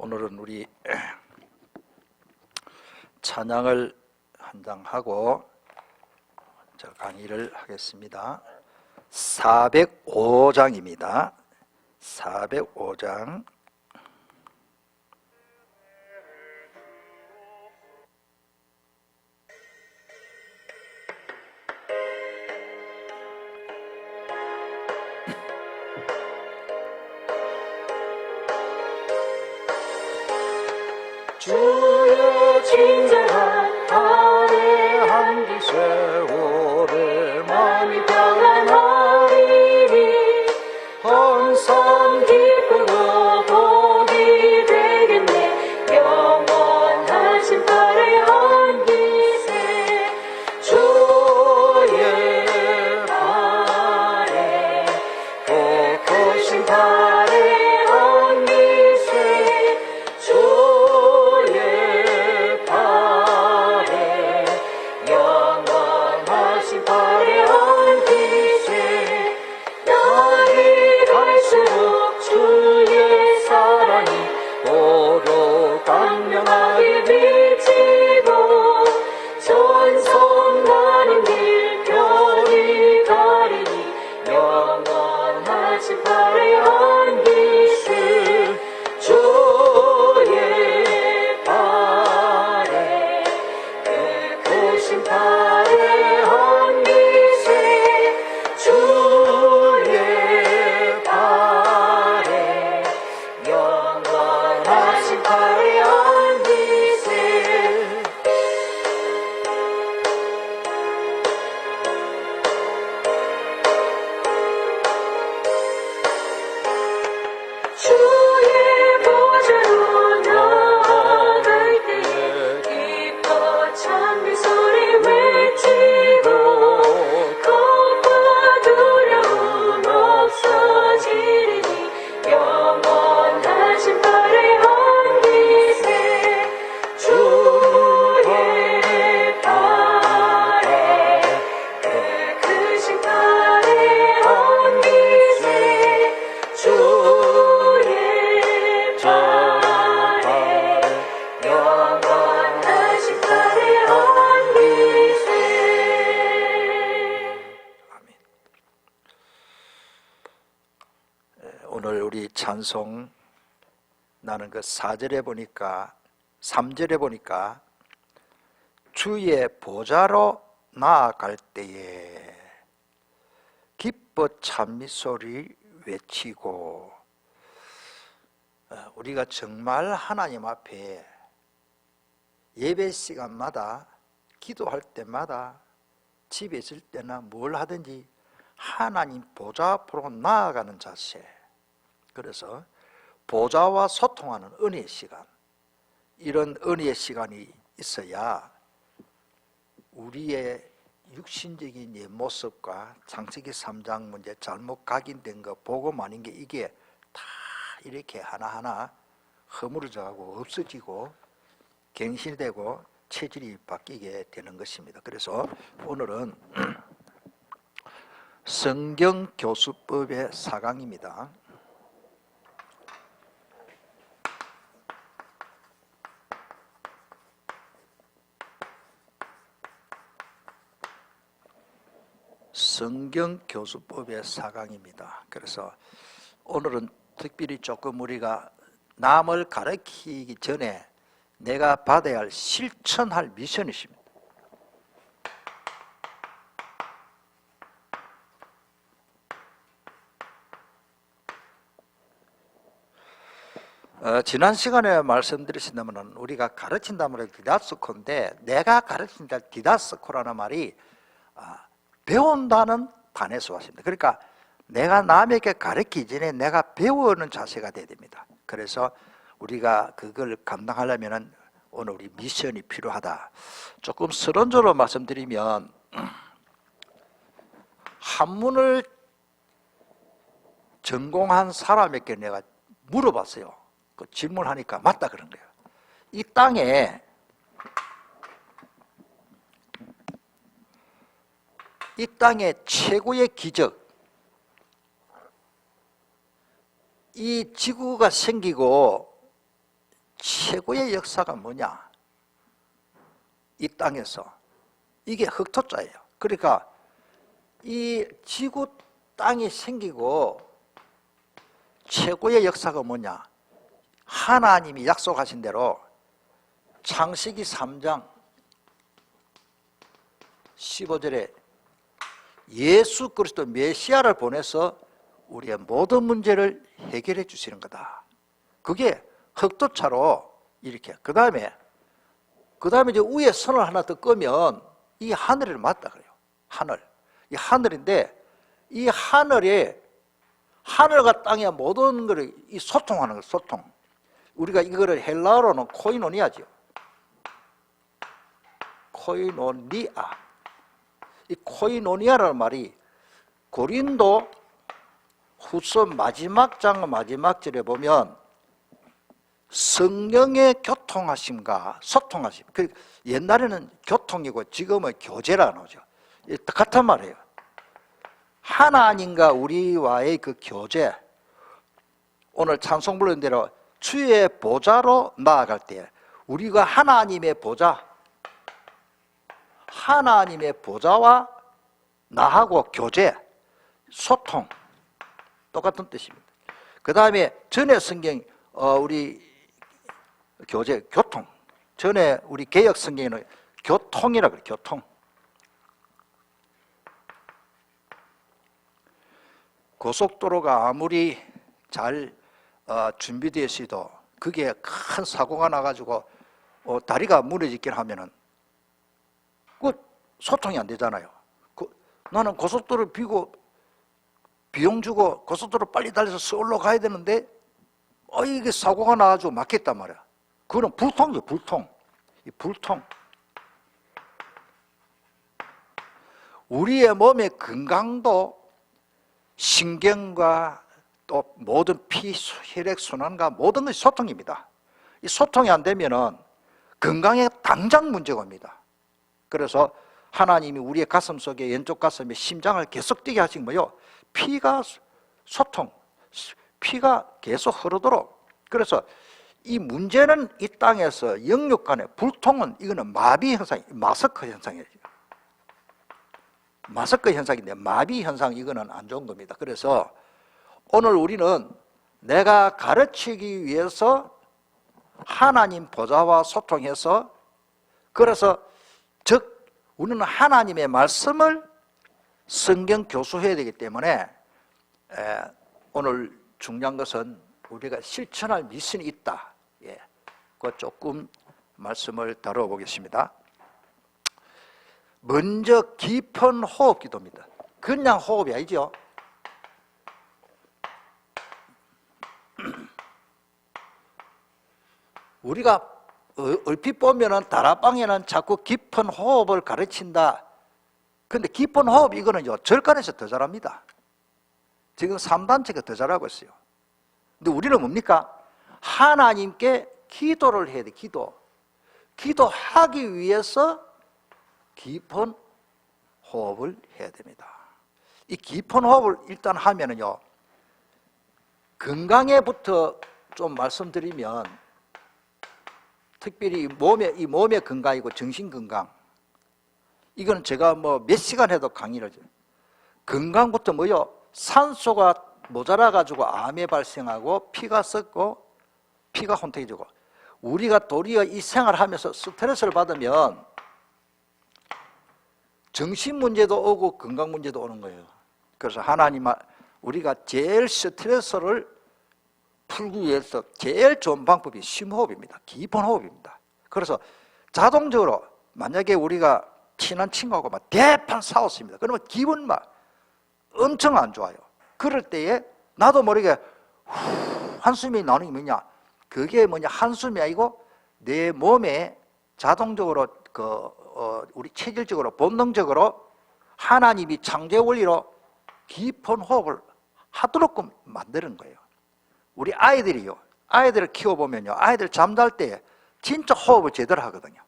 오늘은 우리 찬양을 한 장 하고 강의를 하겠습니다. 405장입니다. 405장. 주의 친절한 아뢰한 기 세월에 마음이 평안하리니 항상 기쁘고 복이 되겠네. 영원하신 발의 한기세 주의 발에 복하신 발의 한기세 강력하게 비치고 전성 가는 길 별이 가리니 영원하신 발의 한기세 주의 발에 백구신 발의 한기세 주의 발에 영원하신 발의 주의 보좌로 나아갈 때에 기뻐 찬미 소리 외치고 겁과 두려움 없어지리니 영원하신 발의 한기세 주의 발에 크신 발의 한기세 영원하신 발의 한기세. 아멘. 오늘 우리 찬송 나는 그 4절에 보니까 3절에 보니까 주의 보좌로 나아갈 때에 기뻐 찬미 소리 외치고, 우리가 정말 하나님 앞에 예배 시간마다 기도할 때마다 집에 있을 때나 뭘 하든지 하나님 보좌 앞으로 나아가는 자세, 그래서 보좌와 소통하는 은혜의 시간, 이런 은혜의 시간이 있어야 우리의 육신적인 예 모습과 창세기 3장 문제 잘못 각인된 거 복음 아닌 게 이게 다 이렇게 하나하나 허물어져 가고 없어지고 갱신되고 체질이 바뀌게 되는 것입니다. 그래서 오늘은 성경교수법의 4강입니다. 성경교수법의 4강입니다. 그래서 오늘은 특별히 조금 우리가 남을 가르치기 전에 내가 받아야 할 실천할 미션이 있습니다. 지난 시간에 말씀드리신다면 우리가 가르친다면 디다스코인데, 내가 가르친다 디다스코라는 말이 배운다는 단에서 왔습니다. 그러니까 내가 남에게 가르치기 전에 내가 배우는 자세가 돼야 됩니다. 그래서 우리가 그걸 감당하려면 오늘 우리 미션이 필요하다. 조금 서론적으로 말씀드리면, 한문을 전공한 사람에게 내가 물어봤어요. 그 질문하니까 맞다 그런 거예요. 이 땅에 최고의 기적, 이 지구가 생기고 최고의 역사가 뭐냐? 이 땅에서 이게 흑토자예요. 그러니까 이 지구 땅이 생기고 최고의 역사가 뭐냐? 하나님이 약속하신 대로 창세기 3장 15절에 예수 그리스도 메시아를 보내서 우리의 모든 문제를 해결해 주시는 거다. 그게 흑도차로 이렇게. 그 다음에 이제 위에 선을 하나 더 끄면 이 하늘을 맞다 그래요. 하늘. 이 하늘인데 이 하늘에 하늘과 땅의 모든 것을 이 소통하는 거, 소통. 우리가 이거를 헬라어로는 코이노니아죠. 코이노니아. 이 코이노니아라는 말이 고린도 후서 마지막 장 마지막 절에 보면 성령의 교통하심과 소통하심. 옛날에는 교통이고 지금은 교제라는 거죠. 같은 말이에요. 하나님과 우리와의 그 교제. 오늘 찬송 부르는 대로 주의 보좌로 나아갈 때 우리가 하나님의 보좌, 하나님의 보좌와 나하고 교제, 소통, 똑같은 뜻입니다. 그 다음에 전에 성경, 우리 교제, 교통. 전에 우리 개역 성경에는 교통이라고 그래요, 교통. 고속도로가 아무리 잘 준비되어 있어도 그게 큰 사고가 나가지고 다리가 무너지긴 하면은 그 소통이 안 되잖아요. 나는 고속도로 비용 주고 고속도로 빨리 달려서 서울로 가야 되는데 이게 사고가 나가지고 막혔단 말이야. 그거는 불통이죠, 불통. 이 불통. 우리의 몸의 건강도 신경과 또 모든 피, 혈액 순환과 모든 것이 소통입니다. 이 소통이 안 되면은 건강에 당장 문제가 옵니다. 그래서 하나님이 우리의 가슴 속에 왼쪽 가슴에 심장을 계속 뛰게 하신 거요. 피가 소통, 피가 계속 흐르도록. 그래서 이 문제는 이 땅에서 영육 간의 불통은 이거는 마비 현상, 마스크 현상이에요. 마스크 현상인데 마비 현상 이거는 안 좋은 겁니다. 그래서 오늘 우리는 내가 가르치기 위해서 하나님 보좌와 소통해서 그래서 즉 우리는 하나님의 말씀을 성경 교수해야 되기 때문에 오늘 중요한 것은 우리가 실천할 미션이 있다. 예, 그 조금 말씀을 다뤄보겠습니다. 먼저 깊은 호흡 기도입니다. 그냥 호흡이 아니죠. 우리가 얼핏 보면은 다락방에는 자꾸 깊은 호흡을 가르친다. 근데 깊은 호흡 이거는요 절간에서 더 잘합니다. 지금 3단체가 더 잘하고 있어요. 근데 우리는 뭡니까? 하나님께 기도를 해야 돼. 기도하기 위해서 깊은 호흡을 해야 됩니다. 이 깊은 호흡을 일단 하면은요 건강에부터 좀 말씀드리면 특별히 이 몸의 건강이고 정신 건강 이거는 제가 뭐 몇 시간 해도 강의를 해요. 건강부터 뭐요? 산소가 모자라 가지고 암이 발생하고 피가 썩고 피가 혼탁해지고 우리가 도리어 이 생활하면서 스트레스를 받으면 정신 문제도 오고 건강 문제도 오는 거예요. 그래서 하나님 우리가 제일 스트레스를 풀기 위해서 제일 좋은 방법이 심호흡입니다. 깊은 호흡입니다. 그래서 자동적으로 만약에 우리가 친한 친구하고 막 대판 싸웠습니다. 그러면 기분 막 엄청 안 좋아요. 그럴 때에 나도 모르게 한숨이 나는 게 뭐냐? 그게 뭐냐? 한숨이 아니고 내 몸에 자동적으로 우리 체질적으로 본능적으로 하나님이 창조 원리로 깊은 호흡을 하도록 만드는 거예요. 우리 아이들을 키워보면요 아이들 잠잘 때 진짜 호흡을 제대로 하거든요.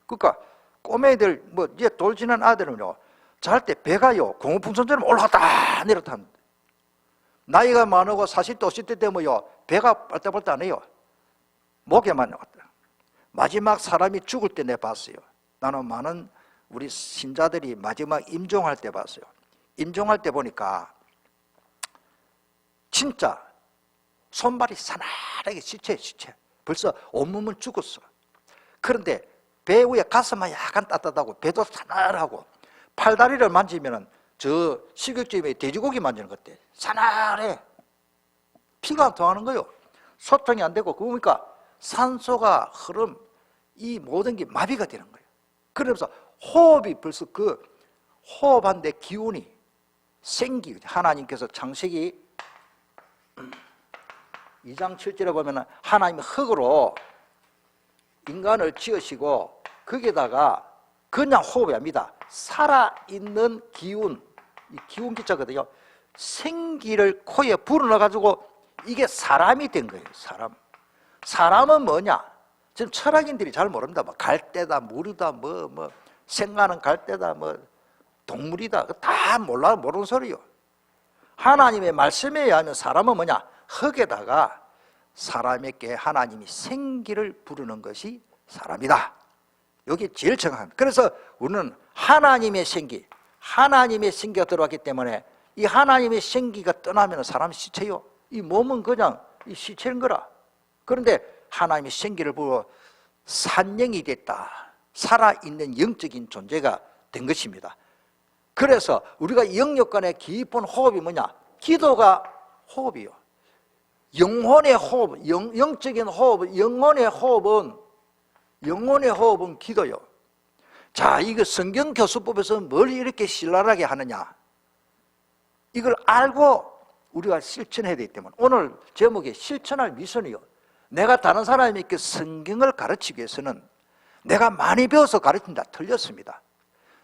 그러니까 꼬매들 이제 돌 지난 아들은요 잘 때 배가요 고무풍선처럼 올라갔다 내렸다 합니다. 나이가 많고 40대 50대 되면요 배가 빨딱빨딱 안 해요. 목에만 왔다. 마지막 사람이 죽을 때 내가 봤어요. 나는 많은 우리 신자들이 마지막 임종할 때 봤어요. 임종할 때 보니까 진짜 손발이 사나하게 시체. 벌써 온몸은 죽었어. 그런데 배 위에 가슴만 약간 따뜻하고 배도 사나하고 팔다리를 만지면은 저 식욕집에 돼지고기 만지는 것 같아. 사나해. 피가 안 통하는 거요. 소통이 안 되고 그러니까 산소가 흐름 이 모든 게 마비가 되는 거예요. 그러면서 호흡이 벌써 그 호흡한데 기운이 생기. 하나님께서 창세기 2장 7절에 보면 하나님이 흙으로 인간을 지으시고 거기에다가 그냥 호흡이 아닙니다. 살아있는 기운, 이 기운 기차거든요. 생기를 코에 불어넣어가지고 이게 사람이 된 거예요. 사람은 뭐냐? 지금 철학인들이 잘 모릅니다. 뭐 갈대다, 물이다, 생가는 갈대다, 동물이다. 다 모르는 소리요. 하나님의 말씀에 의하면 사람은 뭐냐? 흙에다가 사람에게 하나님이 생기를 부르는 것이 사람이다. 여기 제일 정확합니다. 그래서 우리는 하나님의 생기가 들어왔기 때문에 이 하나님의 생기가 떠나면 사람이 시체요. 이 몸은 그냥 이 시체인 거라. 그런데 하나님의 생기를 부어 산영이 됐다. 살아있는 영적인 존재가 된 것입니다. 그래서 우리가 영역간의 깊은 호흡이 뭐냐? 기도가 호흡이요. 영혼의 호흡, 영적인 호흡, 영혼의 호흡은 기도요. 자, 이거 성경 교수법에서 뭘 이렇게 신랄하게 하느냐? 이걸 알고 우리가 실천해야 되기 때문에 오늘 제목이 실천할 미션이요. 내가 다른 사람에게 성경을 가르치기 위해서는 내가 많이 배워서 가르친다. 틀렸습니다.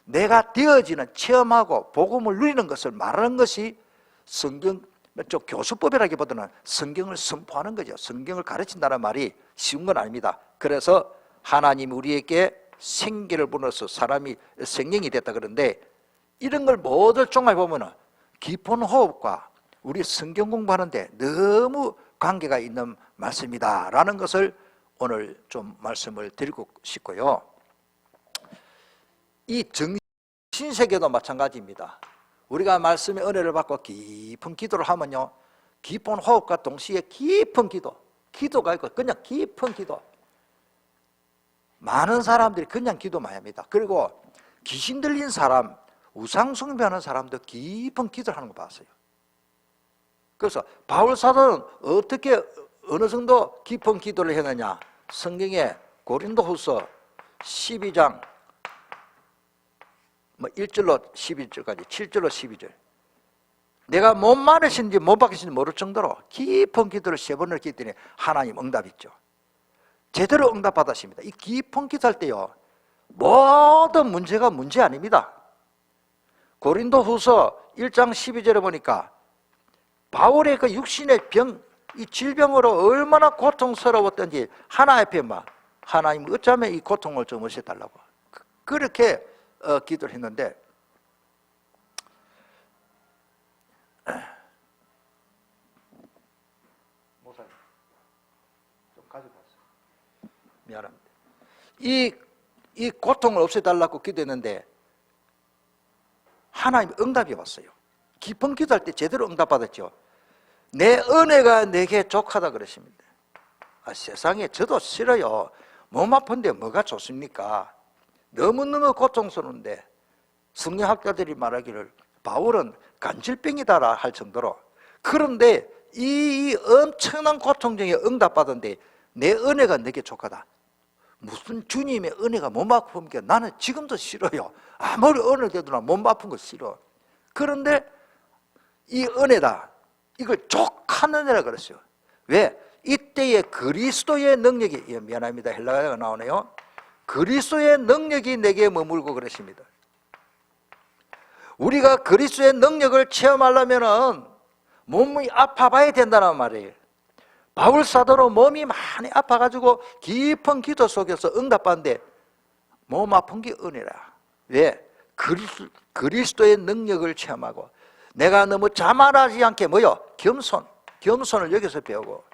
내가 되어지는 체험하고 복음을 누리는 것을 말하는 것이 성경 쪽 교수법이라기보다는 성경을 선포하는 거죠. 성경을 가르친다는 말이 쉬운 건 아닙니다. 그래서 하나님이 우리에게 생기를 불어서 사람이 생명이 됐다 그러는데 이런 걸 모두 종합해 보면 깊은 호흡과 우리 성경 공부하는데 너무 관계가 있는 말씀이다라는 것을 오늘 좀 말씀을 드리고 싶고요. 이 정신세계도 마찬가지입니다. 우리가 말씀의 은혜를 받고 깊은 기도를 하면요, 깊은 호흡과 동시에 깊은 기도가 있고 그냥 깊은 기도. 많은 사람들이 그냥 기도 많이 합니다. 그리고 귀신 들린 사람, 우상 숭배하는 사람도 깊은 기도를 하는 거 봤어요. 그래서 바울 사도는 어떻게 어느 정도 깊은 기도를 했느냐? 성경에 고린도후서 12장 1절로 12절까지 7절로 12절 내가 뭔 말이신지 뭔 바뀌신지 모를 정도로 깊은 기도를 3번을 기도했더니 하나님 응답 있죠. 제대로 응답 받으십니다. 이 깊은 기도할 때요 모든 문제가 문제 아닙니다. 고린도후서 1장 12절에 보니까 바울의 그 육신의 병, 이 질병으로 얼마나 고통스러웠던지 하나님 앞에 하나님 어쩌면 이 고통을 좀 없애달라고 그렇게 기도를 했는데 목사님 좀 가져갔어요. 미안합니다. 이 고통을 없애달라고 기도했는데 하나님 응답이 왔어요. 깊은 기도할 때 제대로 응답받았죠. 내 은혜가 내게 족하다 그러십니다. 세상에 저도 싫어요. 몸 아픈데 뭐가 좋습니까? 너무너무 고통스러운데 성경학자들이 말하기를 바울은 간질병이다라 할 정도로 그런데 이 엄청난 고통 중에 응답받은데 내 은혜가 내게 족하다. 무슨 주님의 은혜가 몸 아프니까 나는 지금도 싫어요. 아무리 은혜 되더라 몸 아픈 거 싫어. 그런데 이 은혜다. 이걸 족한 은혜라 그랬어요. 왜? 이때의 그리스도의 능력이 미안합니다. 헬라어가 나오네요. 그리스도의 능력이 내게 머물고 그러십니다. 우리가 그리스도의 능력을 체험하려면은 몸이 아파봐야 된다는 말이에요. 바울 사도로 몸이 많이 아파가지고 깊은 기도 속에서 응답받는데 몸 아픈 게 은혜라. 왜? 그리스도의 능력을 체험하고 내가 너무 자만하지 않게 겸손을 여기서 배우고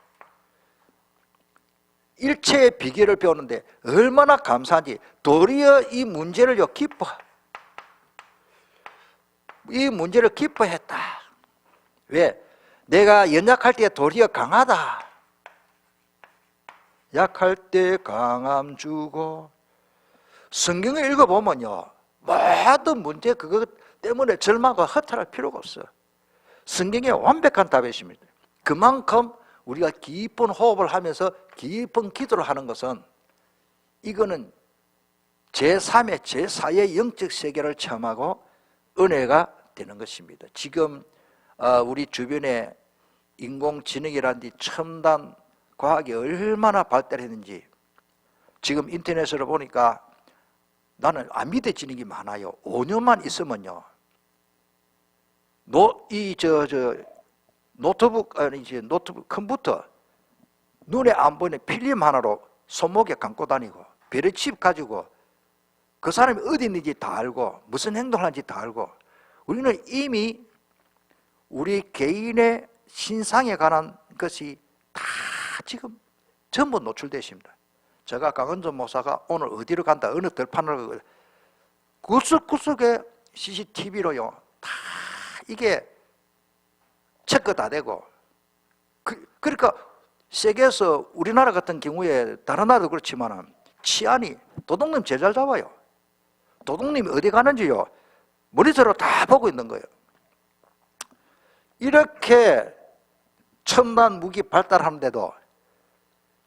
일체의 비결을 배우는데 얼마나 감사한지. 도리어 이 문제를 기뻐했다. 왜? 내가 연약할 때 도리어 강하다. 약할 때 강함 주고. 성경을 읽어보면요, 모든 문제 그것 때문에 절망과 허탈할 필요가 없어요. 성경에 완벽한 답이 있습니다. 그만큼 우리가 깊은 호흡을 하면서 깊은 기도를 하는 것은, 이거는 제3의 제4의 영적 세계를 체험하고 은혜가 되는 것입니다. 지금 우리 주변에 인공지능이라는 첨단 과학이 얼마나 발달했는지 지금 인터넷으로 보니까 나는 안 믿어지는 게 많아요. 5년만 있으면요, 노트북 컴퓨터 눈에 안 보이는 필름 하나로 손목에 감고 다니고, 베르칩 가지고 그 사람이 어디 있는지 다 알고 무슨 행동을 하는지 다 알고. 우리는 이미 우리 개인의 신상에 관한 것이 다 지금 전부 노출되어 있습니다. 제가 강은전 목사가 오늘 어디로 간다, 어느 들판으로, 구석구석에 CCTV로요 다 이게 체크 다 되고. 그러니까 세계에서 우리나라 같은 경우에 다른 나라도 그렇지만 치안이, 도둑님 제일 잘 잡아요. 도둑님이 어디 가는지요 머리채로 다 보고 있는 거예요. 이렇게 첨단 무기 발달하는데도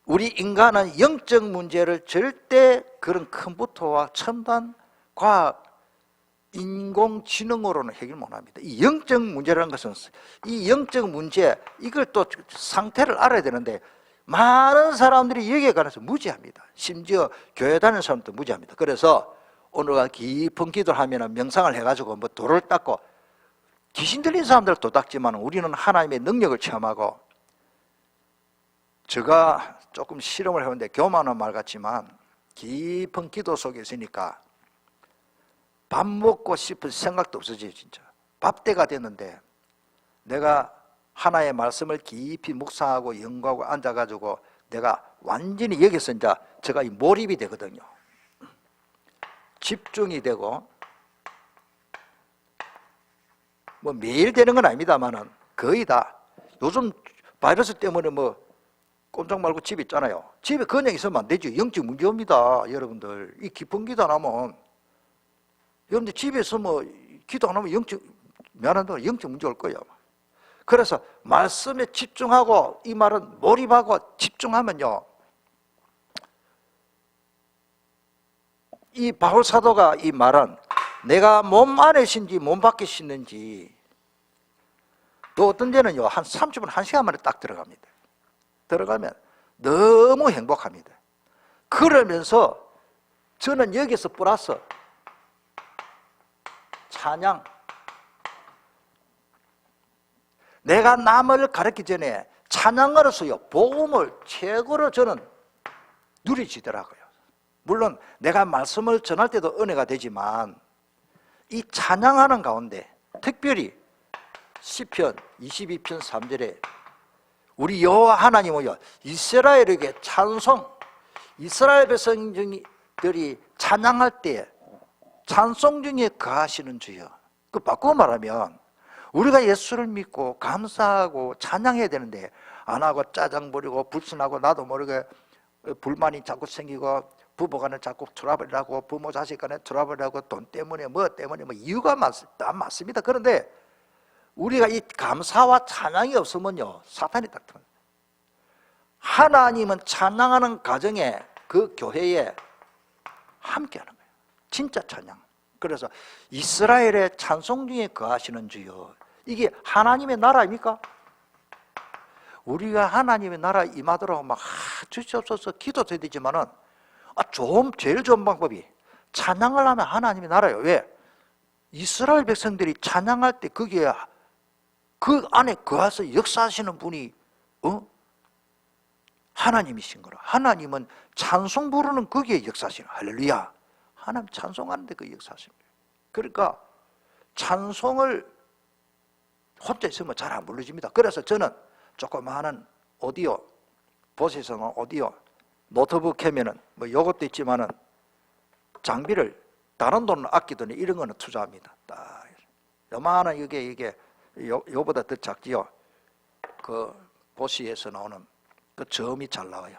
우리 인간은 영적 문제를 절대 그런 컴퓨터와 첨단 과학, 인공지능으로는 해결 못합니다. 이 영적 문제라는 것은, 이 영적 문제, 이걸 또 상태를 알아야 되는데 많은 사람들이 여기에 관해서 무지합니다. 심지어 교회 다니는 사람도 무지합니다. 그래서 오늘과 깊은 기도를 하면 명상을 해가지고 뭐 돌을 닦고, 귀신 들린 사람들 도 닦지만 우리는 하나님의 능력을 체험하고. 제가 조금 실험을 해봤는데 교만한 말 같지만 깊은 기도 속에 있으니까 밥 먹고 싶은 생각도 없어져요. 진짜 밥 때가 됐는데 내가 하나의 말씀을 깊이 묵상하고 연구하고 앉아가지고 내가 완전히 여기서 이제 제가 이 몰입이 되거든요. 집중이 되고, 뭐 매일 되는 건 아닙니다만은 거의 다. 요즘 바이러스 때문에 뭐 꼼짝 말고 집에 있잖아요. 집에 그냥 있으면 안 되죠. 영적 문제 옵니다. 여러분들 이 깊은 기도 안 하면, 여러분들 집에서 뭐 기도 안 하면 미안한데 영적 문제 올 거예요. 그래서 말씀에 집중하고, 이 말은 몰입하고 집중하면요, 이 바울 사도가 이 말은 내가 몸 안에 신지 몸 밖에 신는지, 또 어떤 데는요 한 30분 1시간 만에 딱 들어갑니다. 들어가면 너무 행복합니다. 그러면서 저는 여기서 플러스 찬양, 내가 남을 가르치기 전에 찬양으로서요 복음을 최고로 저는 누리지더라고요. 물론 내가 말씀을 전할 때도 은혜가 되지만 이 찬양하는 가운데 특별히 시편 22편 3절에 우리 여호와 하나님은요 이스라엘에게 찬송, 이스라엘 백성들이 찬양할 때 찬송 중에 거하시는 주여. 그 바꾸어 말하면 우리가 예수를 믿고 감사하고 찬양해야 되는데 안 하고 짜증 부리고 불순하고 나도 모르게 불만이 자꾸 생기고 부부 간에 자꾸 트러블이 나고 부모 자식 간에 트러블이 나고 돈 때문에 뭐 이유가 많습니다. 그런데 우리가 이 감사와 찬양이 없으면요 사탄이 딱 터집니다. 하나님은 찬양하는 가정에, 그 교회에 함께하는 거예요. 진짜 찬양. 그래서 이스라엘의 찬송 중에 거하시는 주여, 이게 하나님의 나라입니까? 우리가 하나님의 나라 임하도록 막 주시옵소서 기도해야 되지만은 제일 좋은 방법이 찬양을 하면 하나님의 나라예요. 왜? 이스라엘 백성들이 찬양할 때 거기에 그 안에 거하서 역사하시는 분이 하나님이신 거라. 하나님은 찬송 부르는 거기에 역사하시는, 할렐루야. 하나님 찬송하는데 그 역사하시는 거예요. 그러니까 찬송을 혼자 있으면 잘 안 불러집니다. 그래서 저는 조그마한 오디오, 보시에서는 오디오 노트북 캐면은 뭐 요것도 있지만은 장비를 다른 돈을 아끼더니 이런 거는 투자합니다. 딱 요만한 이게 요보다 더 작지요. 그 보시에서 나오는 그 저음이 잘 나와요.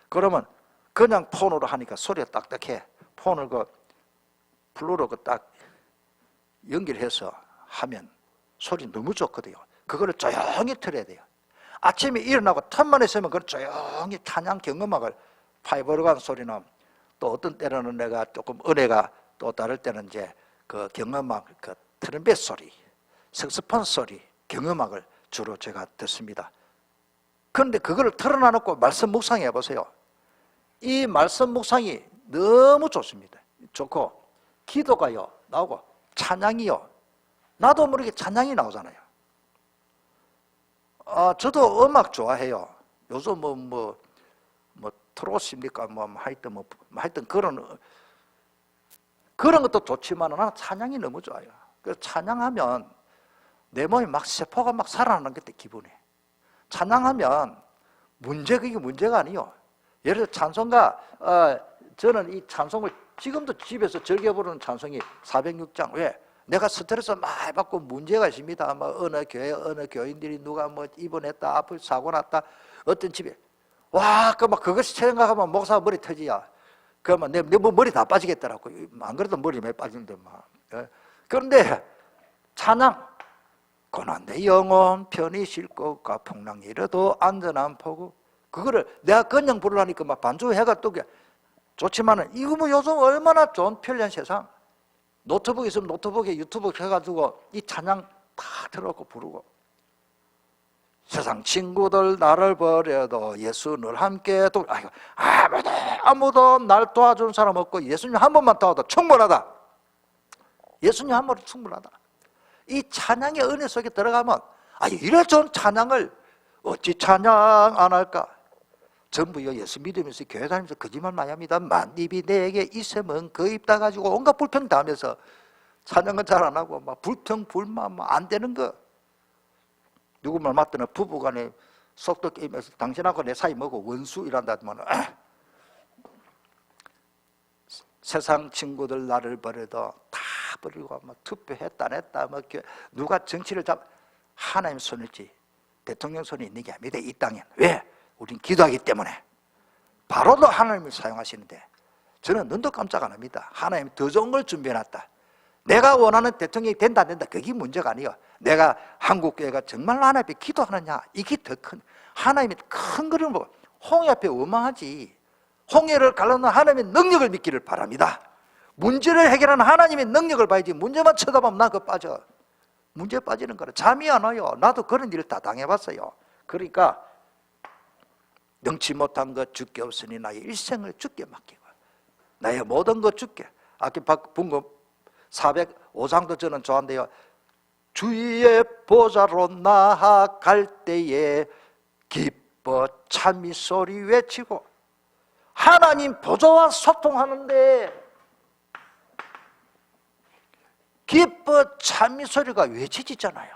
그러면 그냥 폰으로 하니까 소리가 딱딱해. 폰을 그 플루로 그 딱 연결해서 하면 소리 너무 좋거든요. 그거를 조용히 틀어야 돼요. 아침에 일어나고 틈만 있으면 그걸 조용히 찬양 경음악을 파이브로 간 소리나 또 어떤 때는 내가 조금 은혜가 또 다를 때는 이제 그 경음악 그 트럼펫 소리, 색소폰 소리, 경음악을 주로 제가 듣습니다. 그런데 그거를 틀어놔놓고 말씀 묵상해 보세요. 이 말씀 묵상이 너무 좋습니다. 좋고 기도가요 나오고 찬양이요 나도 모르게 찬양이 나오잖아요. 저도 음악 좋아해요. 요즘 뭐 트롯입니까? 하여튼 그런 것도 좋지만 나는 찬양이 너무 좋아요. 그래서 찬양하면 내 몸에 막 세포가 막 살아나는 것 같아, 기분이. 찬양하면 그게 문제가 아니요. 예를 들어 찬송가, 저는 이 찬송을 지금도 집에서 즐겨 부르는 찬송이 406장. 왜? 내가 스트레스 많이 받고 문제가 있습니다. 뭐 어느 교회, 어느 교인들이 누가 뭐 입원했다, 아프 사고 났다, 어떤 집에. 와, 그것이 생각하면 목사 머리 터지야. 그러면 내 머리 다 빠지겠더라고. 안 그래도 머리 많이 빠지는데 막. 그런데 찬양. 고난의 영혼 편히 쉴 것과 풍랑이 이래도 안전한 포구. 그거를 내가 그냥 부르려니까 막 반주해가 또 좋지만은 이거 뭐 요즘 얼마나 좋은 편리한 세상. 노트북 있으면 노트북에 유튜브 해가지고 이 찬양 다 들어놓고 부르고. 세상 친구들 나를 버려도 예수 늘 함께 아무도 날 도와주는 사람 없고 예수님 한 번만 도와도 충분하다. 예수님 한 번도 충분하다. 이 찬양의 은혜 속에 들어가면 이래 좋은 찬양을 어찌 찬양 안 할까? 전부요 예수 믿으면서 교회 다니면서 거짓말 많이 합니다. 만입이 내게 있으면 그 입 다 가지고 온갖 불평 다 하면서 찬양은 잘 안 하고 막 불평 불만 막 안 되는 거. 누구 말 맞더나 부부간에 속도 게임에서 당신하고 내 사이 뭐고 원수 이란다면 세상 친구들 나를 버려도 다 버리고 막 투표했다 안 했다 뭐 누가 정치를 하나님 손이지 대통령 손이 있는 게 아닙니다. 이 땅엔. 왜? 우린 기도하기 때문에. 바로도 하나님을 사용하시는데 저는 눈도 깜짝 안 합니다. 하나님이 더 좋은 걸 준비해놨다. 내가 원하는 대통령이 된다 안 된다 그게 문제가 아니에요. 내가 한국교회가 정말로 하나님 앞에 기도하느냐 이게 더 큰 하나님이 큰 그림을 보고 홍해 앞에 원망하지. 홍해를 갈라놓은 하나님의 능력을 믿기를 바랍니다. 문제를 해결하는 하나님의 능력을 봐야지 문제만 쳐다보면 나 그거 빠져. 문제 빠지는 거라 잠이 안 와요. 나도 그런 일을 다 당해봤어요. 그러니까 능치 못한 것 주께 없으니 나의 일생을 주께 맡기고 나의 모든 것 주께. 아까 본거 405장도 저는 좋아한대요. 주의 보좌로 나아갈 때에 기뻐 찬미 소리 외치고. 하나님 보좌와 소통하는데 기뻐 찬미 소리가 외쳐지잖아요.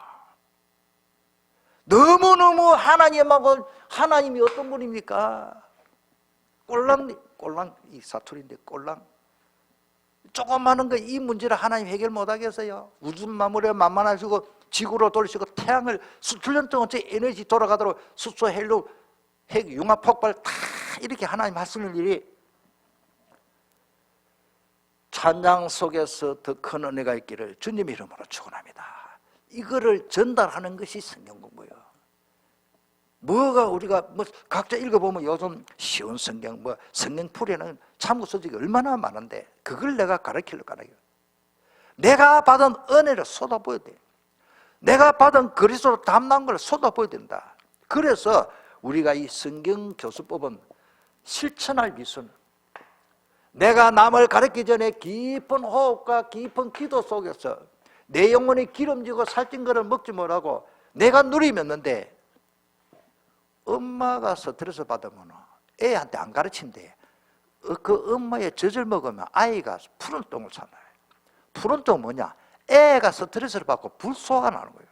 너무너무 하나님이 어떤 분입니까? 꼴랑 이 사투리인데 꼴랑 조그마한 거 이 문제를 하나님 해결 못하겠어요. 우주 만물에 만만하시고 지구로 돌리시고 태양을 수천 년 동안 제 에너지 돌아가도록 수소 헬륨 핵 융합 폭발 다 이렇게 하나님 하시는 일이 찬양 속에서 더 큰 은혜가 있기를 주님 이름으로 축원합니다. 이거를 전달하는 것이 성경 공부예요. 뭐가 우리가 각자 읽어보면 요즘 쉬운 성경 성경풀이는 참고 서적이 얼마나 많은데 그걸 내가 가르치려고 하나요? 내가 받은 은혜를 쏟아부어야 돼. 내가 받은 그리스도로 담난 걸 쏟아부어야 된다. 그래서 우리가 이 성경 교수법은 실천할 미술. 내가 남을 가르치기 전에 깊은 호흡과 깊은 기도 속에서 내 영혼이 기름지고 살찐 것을 먹지 못하고 내가 누리면는데 엄마가 스트레스 받으면 애한테 안 가르친대. 그 엄마의 젖을 먹으면 아이가 푸른 똥을 잖아요. 푸른 똥은 뭐냐? 애가 스트레스를 받고 불소가 나는 거예요.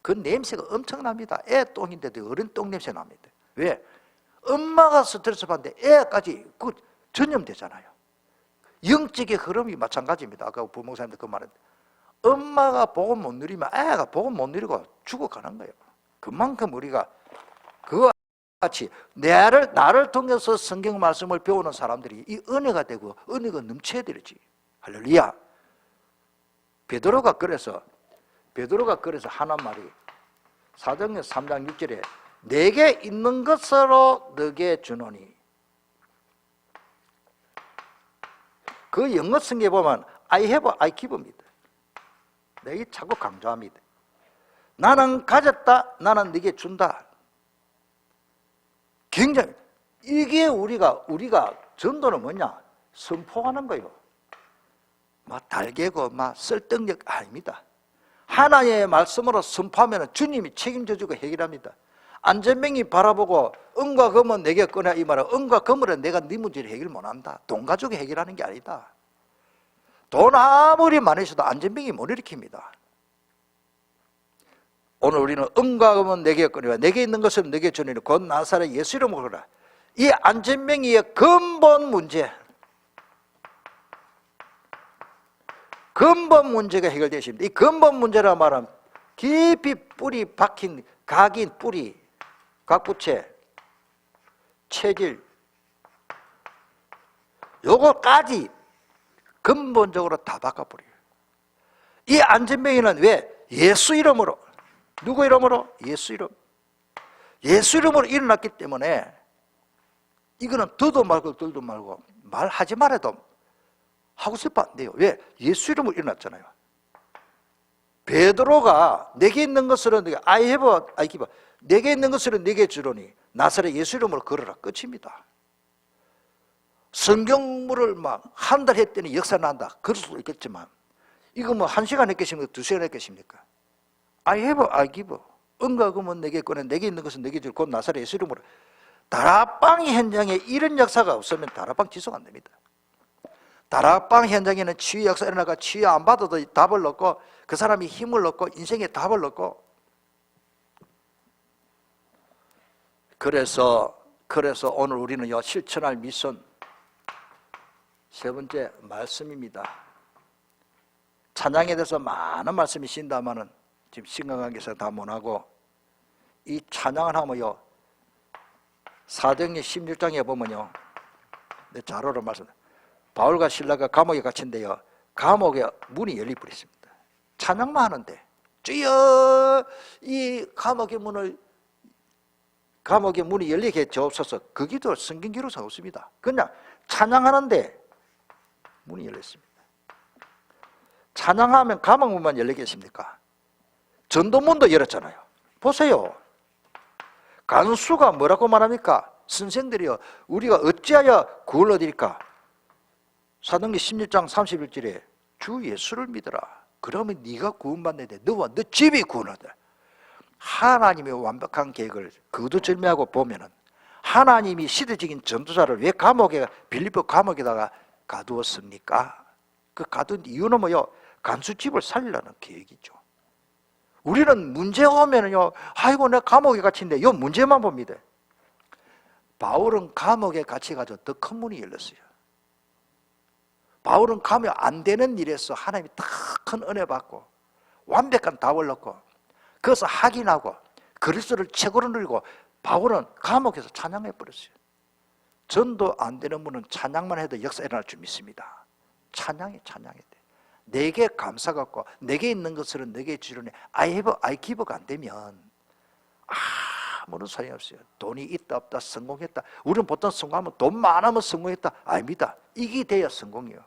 그 냄새가 엄청납니다. 애 똥인데도 어른 똥 냄새 납니다. 왜? 엄마가 스트레스 받는데 애까지 그 전염되잖아요. 영적의 흐름이 마찬가지입니다. 아까 부목사님도 그 말했는데 엄마가 복음 못 누리면 애가 복음 못 누리고 죽어가는 거예요. 그만큼 우리가 그와 같이 나를 통해서 성경 말씀을 배우는 사람들이 이 은혜가 되고 은혜가 넘쳐야 되지. 할렐루야. 베드로가 그래서 하는 말이 사도행전 3장 6절에 내게 있는 것으로 너게 주노니, 그 영어 성경에 보면 I have, I give입니다. 내게 자꾸 강조합니다. 나는 가졌다, 나는 네게 준다. 굉장히 이게 우리가 전도는 뭐냐? 선포하는 거예요. 막 달개고 막 설득력 아닙니다. 하나님의 말씀으로 선포하면 주님이 책임져주고 해결합니다. 안전뱅이 바라보고 은과 금은 내게 꺼내, 이 말은 은과 금은 내가 네 문제를 해결 못한다. 돈 가지고 해결하는 게 아니다. 돈 아무리 많으셔도 안전뱅이 못 일으킵니다. 오늘 우리는 은과 금은 내게 꺼내와 내게 있는 것은 내게 주니 곧 나사렛 예수 이름으로 그러라. 이 안전뱅이의 근본 문제가 해결되십니다. 이 근본 문제라 말은 깊이 뿌리 박힌 각인 뿌리, 각부채, 체질, 요거까지 근본적으로 다 바꿔버려요. 이 안전뱅이는 왜? 예수 이름으로. 누구 이름으로? 예수 이름. 예수 이름으로 일어났기 때문에 이거는 더도 말고 덜도 말고 말하지 말아도 하고 싶어 안 돼요. 왜? 예수 이름으로 일어났잖아요. 베드로가 내게 있는 것으로 내게 I have, I give. 내게 있는 것으로 내게 주노니 나사렛 예수 이름으로 걸어라. 끝입니다. 성경물을 막 한 달 했더니 역사 난다. 그럴 수도 있겠지만 이거 뭐 1시간 했겠습니까? 2시간 했겠습니까? I have, I give. 은과 금은 내게 꺼내 내게 있는 것은 내게 줄 곧 나사렛 예수 이름으로. 다락방 현장에 이런 역사가 없으면 다락방 지속 안 됩니다. 다락방 현장에는 치유 역사 일어나가 치유 안 받아도 답을 얻고 그 사람이 힘을 얻고 인생에 답을 얻고. 그래서 오늘 우리는요 실천할 미션 세 번째 말씀입니다. 찬양에 대해서 많은 말씀이 신다마는 지금 심각한 게서 다 못하고 이 찬양을 하면요 사도행전 16장에 보면요 내 자료로 말씀 바울과 실라가 감옥에 갇힌데요 감옥에 문이 열리버렸습니다. 찬양만 하는데 주여 이 감옥의 문이 열리게 해 주옵소서. 거기도 성경 기록상 없습니다. 그냥 찬양하는데 문이 열렸습니다. 찬양하면 감옥문만 열리겠습니까? 전도문도 열었잖아요. 보세요. 간수가 뭐라고 말합니까? 선생들이요 우리가 어찌하여 구원을 얻을까? 사도행전 16장 31절에 주 예수를 믿어라. 그러면 네가 구원받는데 너와 너 집이 구원을 얻어. 하나님의 완벽한 계획을 거두절미하고 보면은 하나님이 시대적인 전도자를 왜 빌립보 감옥에다가 가두었습니까? 그 가둔 이유는 뭐요? 간수집을 살리려는 계획이죠. 우리는 문제 오면은요, 아이고 내가 감옥에 갇힌데 요 문제만 봅니다. 바울은 감옥에 갇혀가지고 더 큰 문이 열렸어요. 바울은 가면 안 되는 일에서 하나님이 더 큰 은혜 받고 완벽한 답을 얻고 그것을 확인하고 그리스도를 최고로 누리고 바울은 감옥에서 찬양해 버렸어요. 전도 안 되는 분은 찬양만 해도 역사 일어날 줄 믿습니다. 찬양해 돼. 내게 감사 갖고 내게 있는 것으로 내게 주려니 I have, I give가 안 되면 아무런 소용이 없어요. 돈이 있다 없다 성공했다. 우리는 보통 성공하면 돈 많으면 성공했다. 아닙니다. 이게 돼야 성공이에요.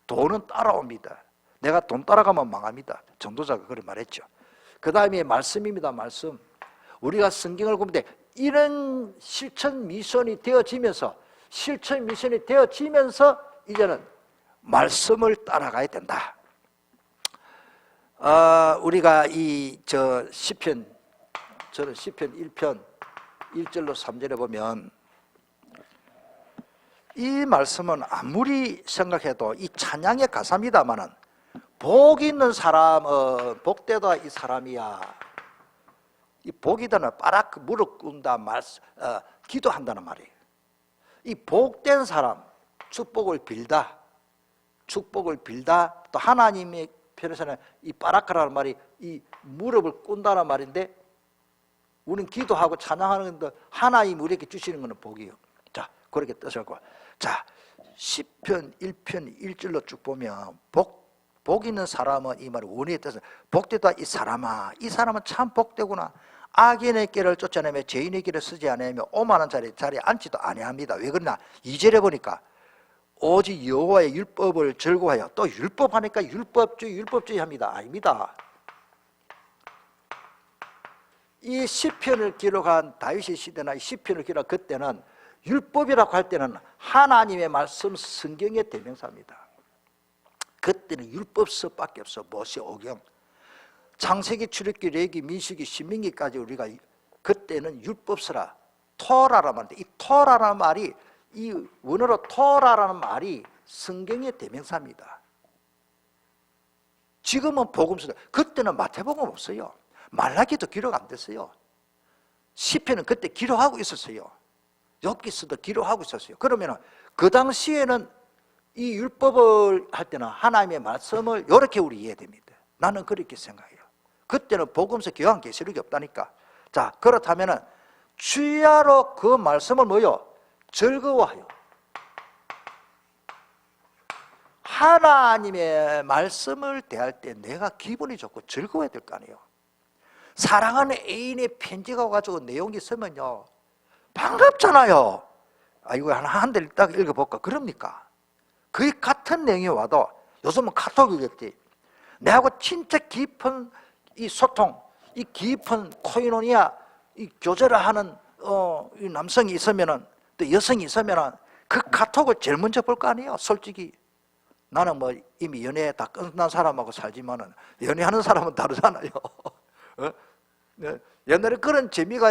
돈은 따라옵니다. 내가 돈 따라가면 망합니다. 전도자가 그렇게 말했죠. 그 다음에 말씀입니다. 말씀. 우리가 성경을 보면 이런 실천 미션이 되어지면서 이제는 말씀을 따라가야 된다. 우리가 시편 1편 1절로 3절에 보면 이 말씀은 아무리 생각해도 이 찬양의 가사입니다마는 복 있는 사람, 복되다 이 사람이야. 이 복이다는 빠락 무릎 꿇는다 기도한다는 말이에요. 이 복된 사람, 축복을 빌다 또 하나님의 편에서는 이 빠락하라는 말이 이 무릎을 꿇는다는 말인데, 우리는 기도하고 찬양하는 건데 하나님 우리에게 주시는 것은 복이에요. 자, 그렇게 뜻하고, 자, 시편 1편 1절로 쭉 보면 복 있는 사람은 이 말이 원의의 뜻은 복되다 이 사람아, 이 사람은 참 복되구나. 악인의 길을 쫓아내며 죄인의 길을 쓰지 않으며 오만한 자리에 앉지도 아니합니다. 왜 그러나 2절에 보니까 오직 여호와의 율법을 즐거워하여, 또 율법하니까 율법주의 합니다. 아닙니다. 이 시편을 기록한 다윗의 시대나 이 시편을 기록한 그때는 율법이라고 할 때는 하나님의 말씀 성경의 대명사입니다. 그때는 율법서밖에 없어. 모세 오경, 창세기, 출애굽기, 레위기, 민수기, 신명기까지 우리가 그때는 율법서라, 토라라는 말인데, 이 토라라는 말이, 이 원어로 토라라는 말이 성경의 대명사입니다. 지금은 복음서, 그때는 마태복음 없어요. 말라기도 기록 안 됐어요. 시편은 그때 기록하고 있었어요. 욥기서도 기록하고 있었어요. 그러면 그 당시에는 이 율법을 할 때는 하나님의 말씀을 이렇게 우리 이해됩니다. 나는 그렇게 생각해요. 그때는 복음서, 교환, 계시록이 없다니까. 자, 그렇다면은 주야로 그 말씀을 뭐요? 즐거워하여. 하나님의 말씀을 대할 때 내가 기분이 좋고 즐거워야 될 거 아니에요. 사랑하는 애인의 편지가 와가지고 내용이 있으면요, 반갑잖아요. 이거 한 대를 딱 읽어볼까? 그럽니까? 거의 같은 내용이 와도, 요즘은 카톡이겠지. 내하고 진짜 깊은 이 소통, 이 깊은 코이노니아, 이 교제를 하는 이 남성이 있으면은, 또 여성이 있으면은 그 카톡을 제일 먼저 볼 거 아니에요. 솔직히 나는 뭐 이미 연애 다 끝난 사람하고 살지만은 연애하는 사람은 다르잖아요. 옛날에 그런 재미가,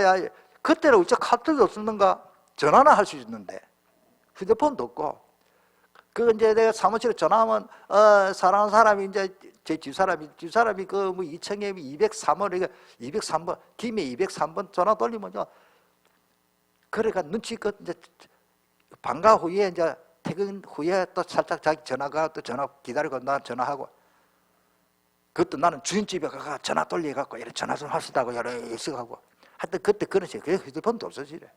그때는 어째 카톡이 없었는가? 전화나 할 수 있는데 휴대폰도 없고, 그 이제 내가 사무실에 전화하면 사랑하는 사람이 이제 제 집사람이 그 뭐 2층에 203번, 203번 김에 203번 전화 돌리면요, 그러니까 눈치껏 이제 방과 후에 이제 퇴근 후에 또 살짝 자기 전화가 또 전화 기다리고 나 전화하고, 그것도 나는 주인집에 가서 전화 돌려갖고 이렇게 전화 좀 하시다고 이렇게 하고, 하여튼 그때 그런 식으로. 그래서 휴대폰도 없어지래.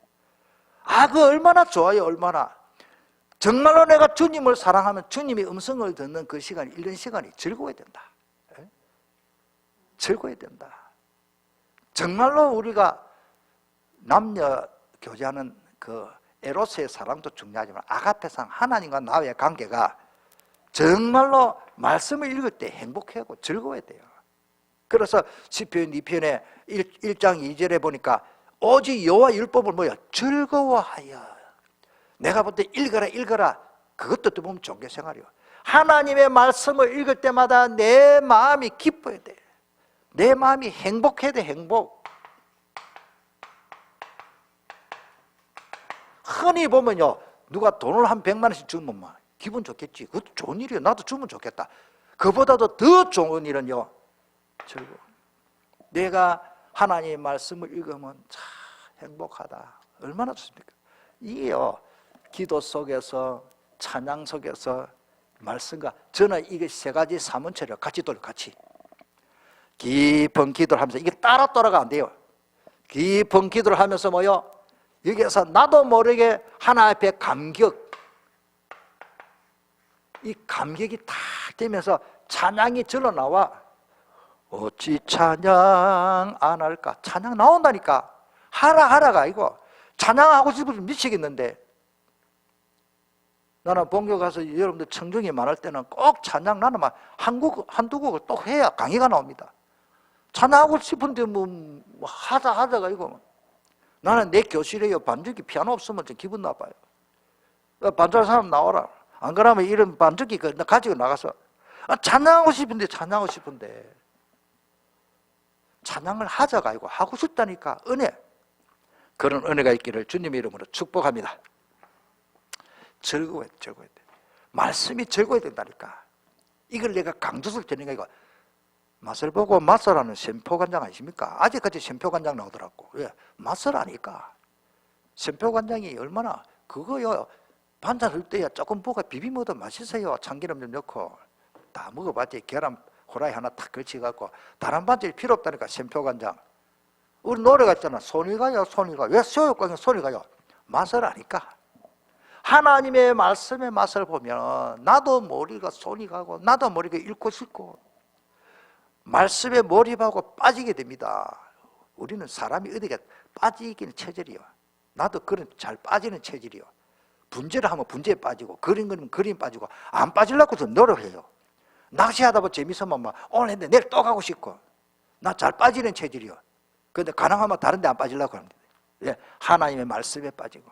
그 얼마나 좋아요. 얼마나 정말로 내가 주님을 사랑하면 주님의 음성을 듣는 그 시간이, 이런 시간이 즐거워야 된다. 즐거워야 된다. 정말로 우리가 남녀 교제하는 그 에로스의 사랑도 중요하지만 아가페상, 하나님과 나의 관계가 정말로 말씀을 읽을 때 행복하고 즐거워야 돼요. 그래서 시편 2편에 1장 2절에 보니까 오직 여호와 율법을 뭐야? 즐거워하여. 내가 볼 때 읽어라. 그것도 또 보면 종교생활이요. 하나님의 말씀을 읽을 때마다 내 마음이 기뻐야 돼. 내 마음이 행복해야 돼. 행복. 흔히 보면요, 누가 돈을 한 100만 원씩 주면 막 기분 좋겠지. 그것도 좋은 일이에요. 나도 주면 좋겠다. 그보다도 더 좋은 일은요, 즐거워. 내가 하나님의 말씀을 읽으면 참 행복하다. 얼마나 좋습니까? 이게요, 기도 속에서, 찬양 속에서 말씀과, 저는 이게 세 가지 사문체를 같이 돌려, 같이 깊은 기도를 하면서, 이게 따라 돌아가 안 돼요. 깊은 기도를 하면서 뭐요? 여기에서 나도 모르게 하나 앞에 감격, 이 감격이 탁 되면서 찬양이 절로 나와. 어찌 찬양 안 할까? 찬양 나온다니까. 하라가 아니고, 찬양하고 싶으면 미치겠는데. 나는 본교 가서 여러분들 청중이 많을 때는 꼭 찬양, 나는 막 한두 곡을 또 해야 강의가 나옵니다. 찬양하고 싶은데 뭐 하다가 이거. 나는 내 교실에요, 반주기 피아노 없으면 좀 기분 나빠요. 반주할 사람 나와라. 안 그러면 이런 반주기 가지고 나가서 찬양하고 싶은데 찬양을 하자가 아니고 하고 싶다니까. 은혜, 그런 은혜가 있기를 주님의 이름으로 축복합니다. 즐거워야 돼. 말씀이 즐거워야 된다니까. 이걸 내가 강조를 드리는 게 아니고, 맛을 보고 맛을 샘표관장 아십니까? 아직까지 샘표관장 나오더라고. 왜? 맛을 아니까. 샘표관장이 얼마나 그거요. 반찬 할 때야 조금 볶아 비비 먹어도 맛있어요. 참기름 좀 넣고. 다 먹어봤지. 계란 후라이 하나 탁 걸쳐갖고 다른 반찬이 필요 없다니까. 샘표관장. 우리 노래가 있잖아. 손이 가요, 손이 가요. 왜 소유광에 손이 가요? 맛을 아니까. 하나님의 말씀의 맛을 보면 나도 머리가 손이 가고 나도 머리가 잃고 싶고 말씀에 몰입하고 빠지게 됩니다. 우리는 사람이 어디가 빠지기는 체질이요. 나도 그런 잘 빠지는 체질이요. 분재를 하면 분재에 빠지고 그림 그리면 그림 빠지고 안 빠지려고 더 노력해요. 낚시하다 보면 재밌으면 막 오늘 했는데 내일 또 가고 싶고 나 잘 빠지는 체질이요. 그런데 가능하면 다른 데 안 빠지려고 합니다. 예, 하나님의 말씀에 빠지고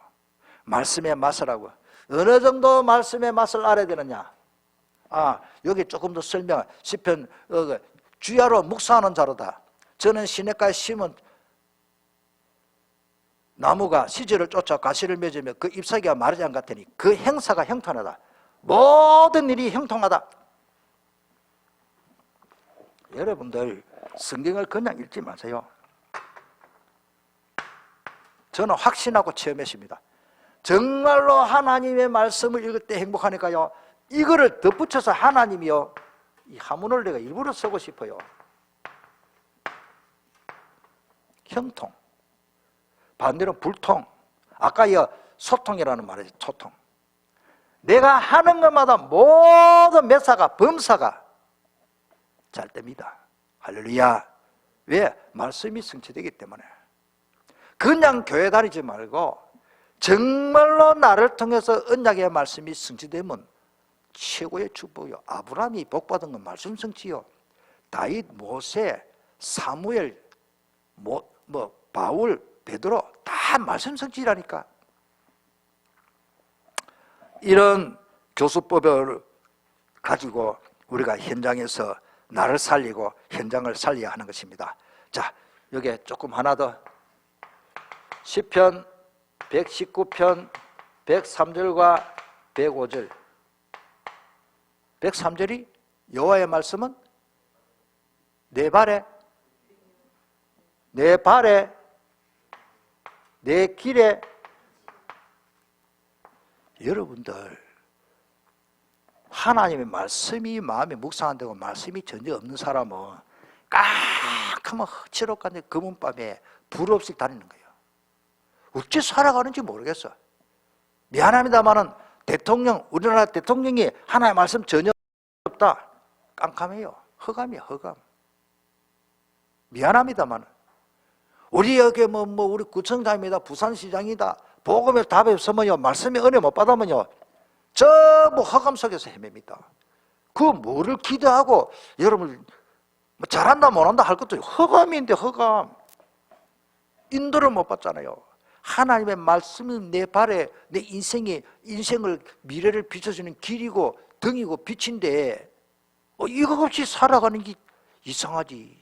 말씀의 맛을 하고 어느 정도 말씀의 맛을 알아야 되느냐. 여기 조금 더 설명. 시편 주야로 묵상하는 자로다. 저는 시냇가에 심은 나무가 시절을 쫓아 가시를 맺으며 그 잎사귀가 마르지 않은 것 같으니 그 행사가 형통하다. 모든 일이 형통하다. 여러분들 성경을 그냥 읽지 마세요. 저는 확신하고 체험했습니다. 정말로 하나님의 말씀을 읽을 때 행복하니까요. 이거를 덧붙여서 하나님이요. 이 한문을 내가 일부러 쓰고 싶어요. 형통. 반대로 불통. 아까 소통이라는 말이죠. 소통. 내가 하는 것마다 모든 매사가 범사가 잘 됩니다. 할렐루야. 왜? 말씀이 성취되기 때문에. 그냥 교회 다니지 말고 정말로 나를 통해서 언약의 말씀이 성취되면 최고의 축복이요. 아브라함이 복받은 건 말씀 성취요. 다윗, 모세, 사무엘, 바울, 베드로 다 말씀 성취라니까. 이런 교수법을 가지고 우리가 현장에서 나를 살리고 현장을 살려야 하는 것입니다. 자, 여기에 조금 하나 더. 시편 119편 103절과 105절. 103절이 여호와의 말씀은 내 발에 내 길에. 여러분들 하나님의 말씀이 마음에 묵상한다고 말씀이 전혀 없는 사람은 깜깜한 흑칠옥간의 검은밤에 불 없이 다니는 거예요. 어찌 살아가는지 모르겠어. 미안합니다만은 우리나라 대통령이 하나님의 말씀 전혀 없다. 깜깜해요. 허감이야, 허감. 미안합니다만 우리 여기 우리 구청장입니다, 부산시장이다, 복음에 답이 없으면요, 말씀에 은혜 못 받으면요, 전부 허감 속에서 헤맵니다. 그 뭐를 기대하고 여러분 잘한다 못한다 할 것도 허감인데 허감. 인도를 못 받잖아요. 하나님의 말씀이 내 발에 내 인생을 미래를 비춰주는 길이고 등이고 빛인데 이거 없이 살아가는 게 이상하지.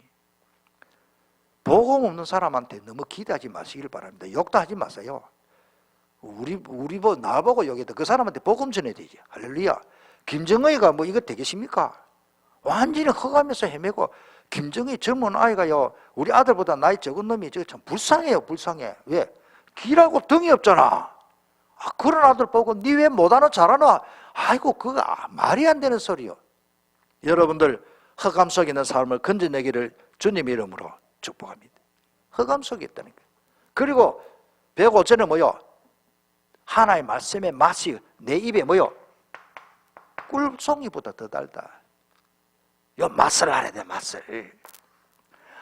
복음 없는 사람한테 너무 기대하지 마시길 바랍니다. 욕도 하지 마세요. 나보고 욕해도 그 사람한테 복음 전해야 되지. 할렐루야. 김정의가 이거 되겠습니까? 완전히 허가면서 헤매고, 김정의 젊은 아이가요, 우리 아들보다 나이 적은 놈이 참 불쌍해요, 불쌍해. 왜? 길하고 등이 없잖아. 그런 아들 보고 니 왜 못하노 잘하노? 아이고 그거 말이 안 되는 소리요. 여러분들 허감 속에 있는 삶을 건져내기를 주님의 이름으로 축복합니다. 허감 속에 있다는 거예요. 그리고 105절은 뭐요? 하나의 말씀의 맛이 내 입에 뭐요? 꿀송이보다 더 달다. 요 맛을 알아야 돼, 맛을.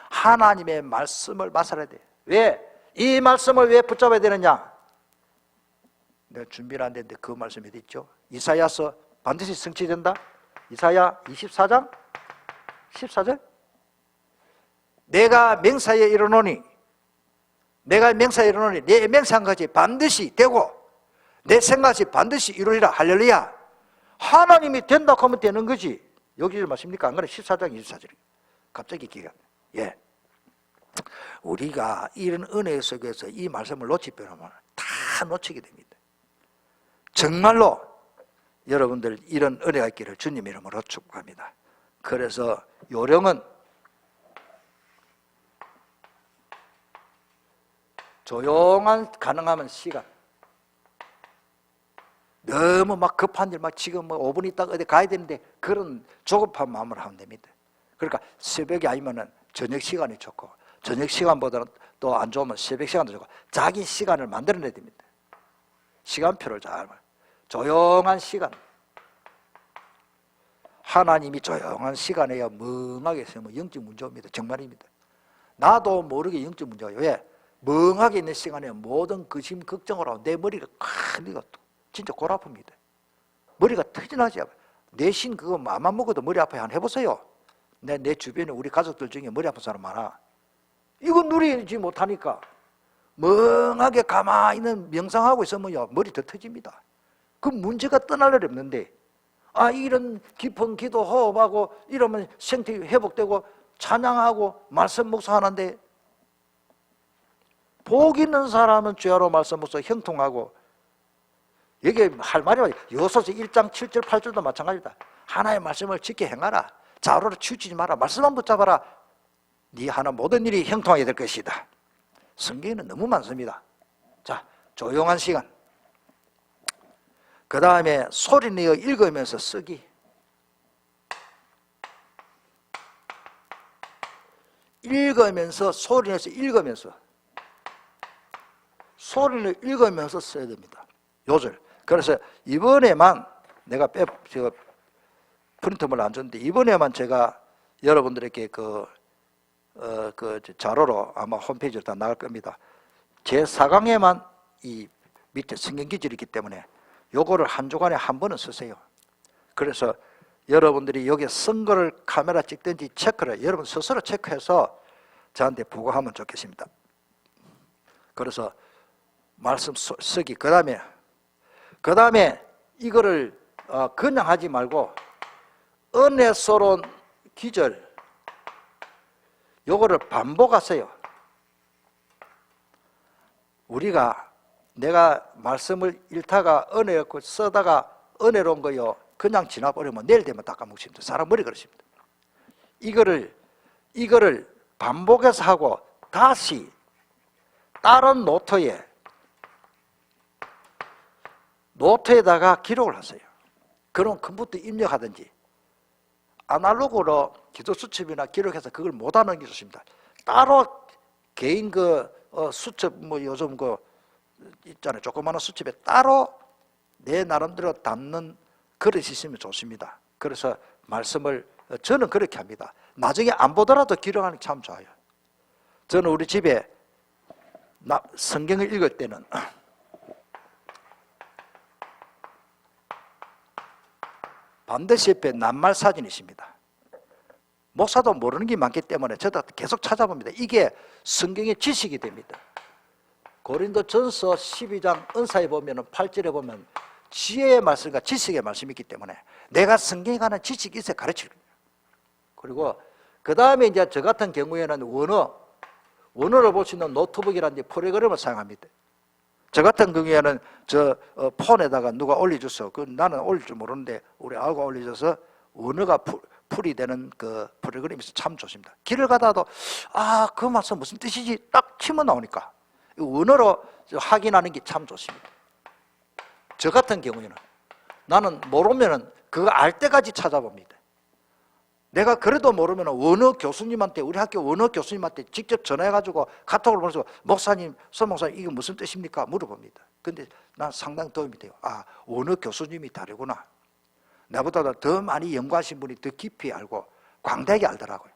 하나님의 말씀을 맛을 알아야 돼. 왜? 이 말씀을 왜 붙잡아야 되느냐? 내가 준비를 안 됐는데 그 말씀이 어디 있죠? 이사야서 반드시 성취된다. 이사야 24장 14절. 내가 맹사에 이르노니 내 맹세한 것이 반드시 되고 내 생각이 반드시 이루리라. 할렐루야. 하나님이 된다고 하면 되는 거지. 여기 맞습니까? 안 그래? 14장 24절. 갑자기 기가. 예. 우리가 이런 은혜 속에서 이 말씀을 놓치면 다 놓치게 됩니다. 정말로 여러분들 이런 은혜가 있기를 주님 이름으로 축복합니다. 그래서 요령은 조용한 가능하면 시간. 너무 막 급한 일, 막 지금 뭐 5분 있다가 어디 가야 되는데 그런 조급한 마음으로 하면 됩니다. 그러니까 새벽이 아니면은 저녁 시간이 좋고, 저녁 시간보다는 또 안 좋으면 새벽 시간도 좋고, 자기 시간을 만들어내야 됩니다. 시간표를 잘, 조용한 시간. 하나님이 조용한 시간에야 멍하게 있으면 영적 문제 옵니다. 정말입니다. 나도 모르게 영적 문제가. 왜? 멍하게 있는 시간에 모든 근심, 걱정을 하고 내 머리가 큰리가 진짜 골 아픕니다. 머리가 터지나지. 내신 그거 맘만 먹어도 머리 아파요. 한번 해보세요. 내 주변에 우리 가족들 중에 머리 아픈 사람 많아. 이거 누리지 못하니까 멍하게 가만히 있는 명상하고 있으면요 머리 더 터집니다. 그 문제가 떠날 일이 없는데, 이런 깊은 기도 호흡하고 이러면 생태 회복되고 찬양하고 말씀 묵상하는데, 복 있는 사람은 주야로 말씀 묵상 형통하고, 여기 할 말이 요소서 1장 7절 8절도 마찬가지다. 하나의 말씀을 지켜 행하라. 좌우로 치우치지 마라. 말씀만 붙잡아라. 네 하는 모든 일이 형통하게 될 것이다. 성경에는 너무 많습니다. 자, 조용한 시간. 그 다음에 소리 내어 읽으면서 쓰기. 읽으면서, 소리 내서 읽으면서, 소리를 읽으면서 써야 됩니다. 요절. 그래서 이번에만 내가 제가 프린터물 안 줬는데, 이번에만 제가 여러분들에게 그 자료로 아마 홈페이지로 다 나갈 겁니다. 제 4강에만 이 밑에 성경 기절이 있기 때문에 요거를 한 주간에 한 번은 쓰세요. 그래서 여러분들이 여기 쓴 거를 카메라 찍든지 체크를 여러분 스스로 체크해서 저한테 보고하면 좋겠습니다. 그래서 말씀 쓰기. 그 다음에 이거를 그냥 하지 말고 은혜스러운 기절, 요거를 반복하세요. 내가 말씀을 읽다가 은혜였고 쓰다가 은혜로운 거요 그냥 지나버리면 내일 되면 다 까먹습니다. 사람 머리 그렇습니다. 이거를 반복해서 하고 다시 다른 노트에다가 기록을 하세요. 그럼 컴퓨터 입력하든지 아날로그로 기도 수첩이나 기록해서 그걸 못하는 게 좋습니다. 따로 개인 수첩 요즘 있잖아요. 조그마한 수첩에 따로 내 나름대로 담는 그릇이 있으면 좋습니다. 그래서 말씀을 저는 그렇게 합니다. 나중에 안 보더라도 기록하는 게 참 좋아요. 저는 우리 집에 성경을 읽을 때는 반드시 옆에 낱말 사진이 있습니다. 목사도 모르는 게 많기 때문에 저도 계속 찾아봅니다. 이게 성경의 지식이 됩니다. 고린도전서 12장 은사에 보면 8절에 보면 지혜의 말씀과 지식의 말씀이 있기 때문에 내가 성경에 관한 지식이 있어야 가르칠 거예요. 그리고 그 다음에 이제 저 같은 경우에는 원어를 볼 수 있는 노트북이라는 프로그램을 사용합니다. 저 같은 경우에는 폰에다가 누가 올려줘서 나는 올릴 줄 모르는데 우리 아우가 올려줘서 원어가 풀이 되는 그 프로그램이 있어서 참 좋습니다. 길을 가다도 그 말씀 무슨 뜻이지 딱 치면 나오니까 원어로 확인하는 게 참 좋습니다. 저 같은 경우에는 나는 모르면은 그거 알 때까지 찾아봅니다. 내가 그래도 모르면 원어 교수님한테, 우리 학교 원어 교수님한테 직접 전화해가지고 카톡을 보내서 목사님, 서 목사님 이게 무슨 뜻입니까? 물어봅니다. 근데 난 상당히 도움이 돼요. 원어 교수님이 다르구나. 나보다 더 많이 연구하신 분이 더 깊이 알고 광대하게 알더라고요.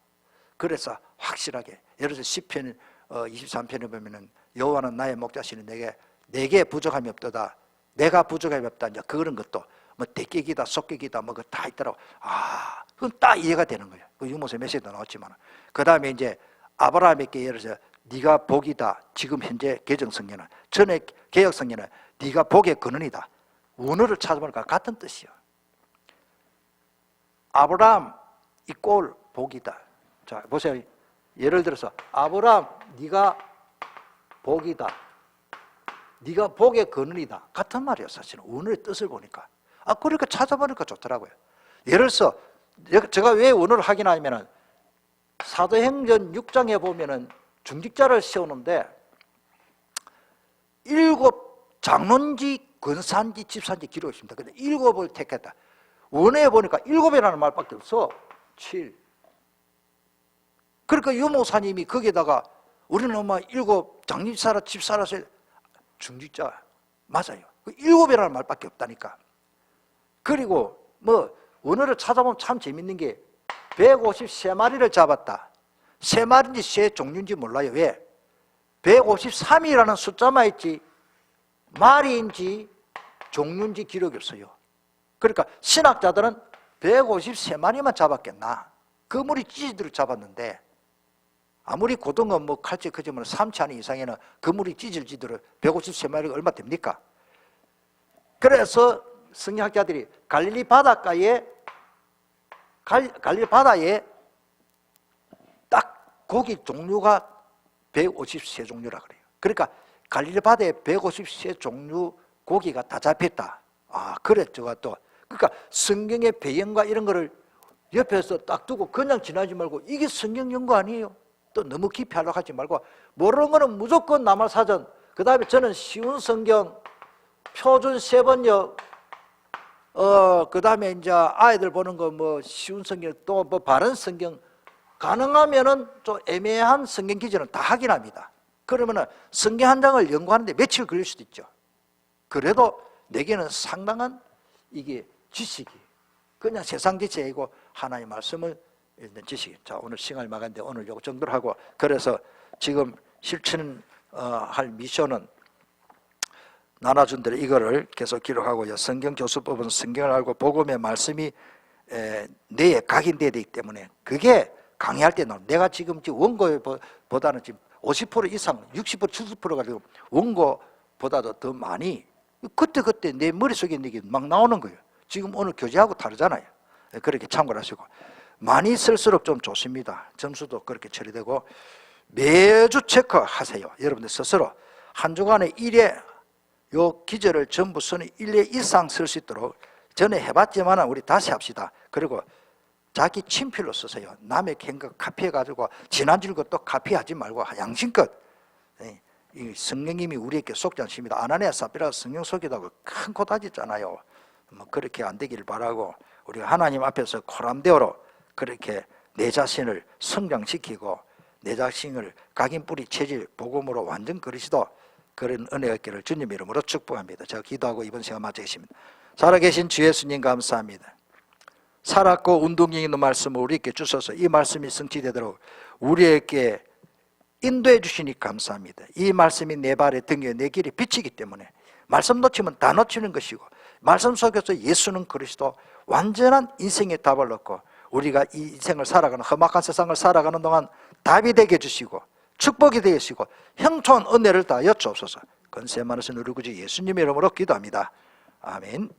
그래서 확실하게 예를 들어서 시편 23편에 보면은 여호와는 나의 목자시니 내게 부족함이 없도다. 내가 부족함이 없다. 이제 그런 것도 뭐 대깨기다, 속깨기다, 뭐 그 다 있더라고. 그건 딱 이해가 되는 거예요. 그 유모세 메시지도 나왔지만 그 다음에 이제 아브라함에게 예를 들어서 네가 복이다. 지금 현재 개정성경은 전에 개혁성경은 네가 복의 근원이다. 원어를 찾아보니까 같은 뜻이요. 아브라함 이꼴 복이다. 자 보세요. 예를 들어서 아브라함 네가 복이다. 네가 복의 근원이다. 같은 말이에요. 사실은 원어의 뜻을 보니까. 그러니까 찾아보니까 좋더라고요. 예를 들어서 제가 왜 원어를 확인하냐면은 사도행전 6장에 보면은 중직자를 세우는데 7 장론지, 권산지, 집산지 기록이 있습니다. 근데 7을 택했다. 원어에 보니까 7이라는 말밖에 없어. 7. 그러니까 유목사님이 거기에다가 우리는 엄마 7 장집사라 집사라서 중직자 맞아요. 7이라는 말밖에 없다니까. 그리고 뭐 원어를 찾아보면 참 재밌는 게 153마리를 잡았다. 세 마리인지 세 종류인지 몰라요. 왜? 153이라는 숫자만 있지 마리인지 종류인지 기록이 없어요. 그러니까 신학자들은 153마리만 잡았겠나. 그물이 찌지들을 잡았는데 아무리 고등어 뭐 칼치 크지만 3치 이상에는 그물이 찌질 지들을 153마리가 얼마 됩니까? 그래서 성경학자들이 갈릴리 바닷가에 갈릴리 바다에 딱 고기 종류가 153종류라 그래요. 그러니까 갈릴리 바다에 153종류 고기가 다 잡혔다. 아, 그랬죠. 또 그러니까 성경의 배경과 이런 거를 옆에서 딱 두고 그냥 지나지 말고 이게 성경 연구 아니에요. 또 너무 깊이 하려고 하지 말고 모르는 거는 무조건 남한사전, 그 다음에 저는 쉬운 성경, 표준 세번역, 그 다음에 이제 아이들 보는 거 뭐 쉬운 성경, 또 뭐 바른 성경, 가능하면은 좀 애매한 성경 기준은 다 확인합니다. 그러면은 성경 한 장을 연구하는데 며칠 걸릴 수도 있죠. 그래도 내게는 상당한 이게 지식이 그냥 세상 지식이 아니고 하나님의 말씀을 읽는 지식이. 자, 오늘 시간이 막았는데 오늘 요 정도로 하고, 그래서 지금 실천할 미션은 나눠준 대로 이거를 계속 기록하고요. 성경 교수법은 성경을 알고 복음의 말씀이 뇌에 각인되어 있기 때문에 그게 강의할 때 나옵니다. 내가 지금 원고보다는 지금 50% 이상, 60%, 70%가 지금 원고보다도 더 많이 그때 내 머릿속에 있는 게 막 나오는 거예요. 지금 오늘 교재하고 다르잖아요. 그렇게 참고를 하시고, 많이 쓸수록 좀 좋습니다. 점수도 그렇게 처리되고, 매주 체크하세요. 여러분들 스스로 한 주간에 1회 요 기절을 전부 쓰는 1회 이상 쓸 수 있도록, 전에 해봤지만 우리 다시 합시다. 그리고 자기 친필로 쓰세요. 남의 캔거 카피해가지고 지난주 것도 카피하지 말고 양심껏. 이 성령님이 우리에게 속지 않습니다. 아나니아 삽비라가 성령 속이다고 큰 코 다졌잖아요. 뭐 그렇게 안 되길 바라고, 우리가 하나님 앞에서 코람대오로 그렇게 내 자신을 성장시키고 내 자신을 각인 뿌리 체질 복음으로 완전 그리시도 그런 은혜가 있기를 주님 이름으로 축복합니다. 제가 기도하고 이번 시간 마치겠습니다. 살아계신 주 예수님 감사합니다. 살았고 운동이 있는 말씀을 우리에게 주셔서 이 말씀이 성취되도록 우리에게 인도해 주시니 감사합니다. 이 말씀이 내 발의 등에 내 길에 비치기 때문에 말씀 놓치면 다 놓치는 것이고, 말씀 속에서 예수는 그리스도 완전한 인생의 답을 얻고 우리가 이 인생을 살아가는, 험악한 세상을 살아가는 동안 답이 되게 해주시고 축복이 되게 해주시고 형통한 은혜를 다 여쭈옵소서. 건세 많으신 우리 구주 예수님의 이름으로 기도합니다. 아멘.